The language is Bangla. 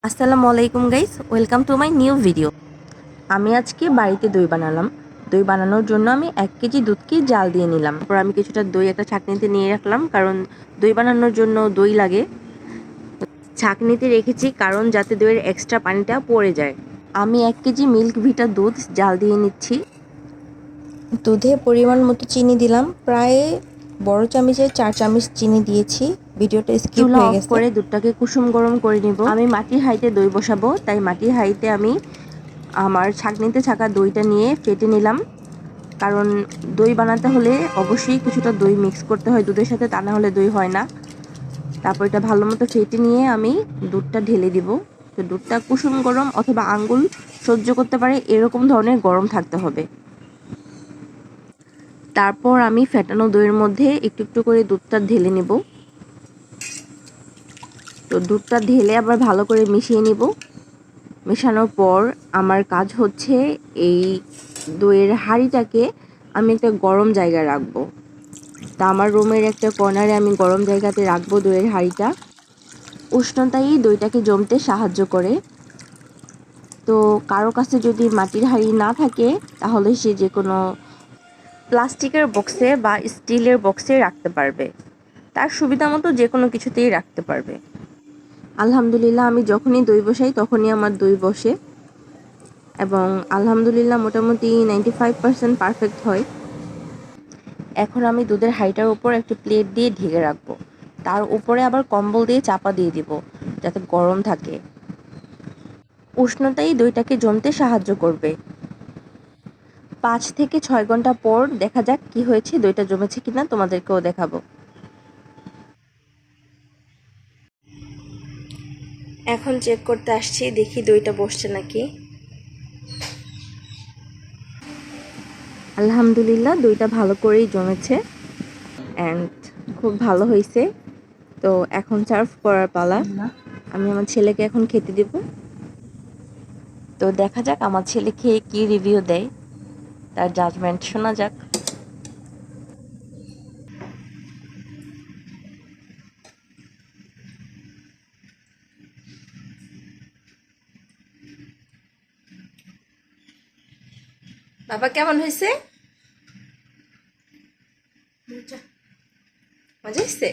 আসসালামু আলাইকুম guys, welcome to my new video. আমি আজকে বাড়িতে দই বানালাম। দই বানানোর জন্য আমি 1 কেজি দুধকে জাল দিয়ে নিলাম। তারপর আমি কিছুটা দই একটা ছাঁকনিতে নিয়ে রাখলাম, কারণ দই বানানোর জন্য দই লাগে। ছাঁকনিতে রেখেছি কারণ যাতে দইয়ের এক্সট্রা পানিটা পড়ে যায়। আমি 1 কেজি মিল্ক ভিটা দুধ জাল দিয়ে নিচ্ছি। দুধে পরিমাণ মতো চিনি দিলাম, প্রায় বড় চামচের 4 চামচ চিনি দিয়েছি। ভিডিওটা স্কিপ চুলা হয়ে অফ গেছে। করে দুধটাকে কুসুম গরম করে নিব। আমি মাটির হাঁড়িতে দই বসাবো, তাই মাটির হাঁড়িতে আমি আমার ছাঁকনিতে ছাকা দইটা নিয়ে ফেটে নিলাম। কারণ দই বানাতে হলে অবশ্যই কিছুটা দই মিক্স করতে হয় দুধের সাথে, তা না হলে দই হয় না। তারপর এটা ভালো মতো ফেটে নিয়ে আমি দুধটা ঢেলে দিব। তো দুধটা কুসুম গরম অথবা আঙ্গুল সহ্য করতে পারে এরকম ধরনের গরম থাকতে হবে। তারপর আমি ফেটানো দইয়ের মধ্যে একটু একটু করে দুধটা ঢেলে নিব। তো দুধটা ঢেলে আবার ভালো করে মিশিয়ে নিব। মেশানোর পর আমার কাজ হচ্ছে এই দইয়ের হাঁড়িটাকে আমি একটা গরম জায়গায় রাখবো। তা আমার রুমের একটা কর্নারে আমি গরম জায়গাতে রাখবো দইয়ের হাঁড়িটা। উষ্ণতাই দইটাকে জমতে সাহায্য করে। তো কারো কাছে যদি মাটির হাঁড়ি না থাকে তাহলে সে যে কোনো প্লাস্টিকের বক্সে বা স্টিলের বক্সে রাখতে পারবে। তার সুবিধা মতো যে কোনো কিছুতেই রাখতে পারবে। আলহামদুলিল্লাহ, আমি যখনই দই বসাই তখনই আমার দই বসে এবং আলহামদুলিল্লাহ মোটামুটি 95% পারফেক্ট হয়। এখন আমি দুধের হাঁড়িটার উপর একটি প্লেট দিয়ে ঢেকে রাখবো। তার উপরে আবার কম্বল দিয়ে চাপা দিয়ে দিব যাতে গরম থাকে। উষ্ণতাই দইটাকে জমতে সাহায্য করবে। 5 থেকে 6 ঘন্টা পর দেখা যাক কি হয়েছে, দইটা জমেছে কিনা তোমাদেরকেও দেখাবো। এখন চেক করতে আসছি, দেখি দইটা বসছে নাকি। আলহামদুলিল্লাহ, দইটা ভালো করেই জমেছে অ্যান্ড খুব ভালো হয়েছে। তো এখন সার্ভ করার পালা। আমি আমার ছেলেকে এখন খেতে দেব। তো দেখা যাক আমার ছেলে খেয়ে কি রিভিউ দেয়, তার জাজমেন্ট শোনা যাক। বাবা, কেমন হয়েছে? মজা হয়েছে?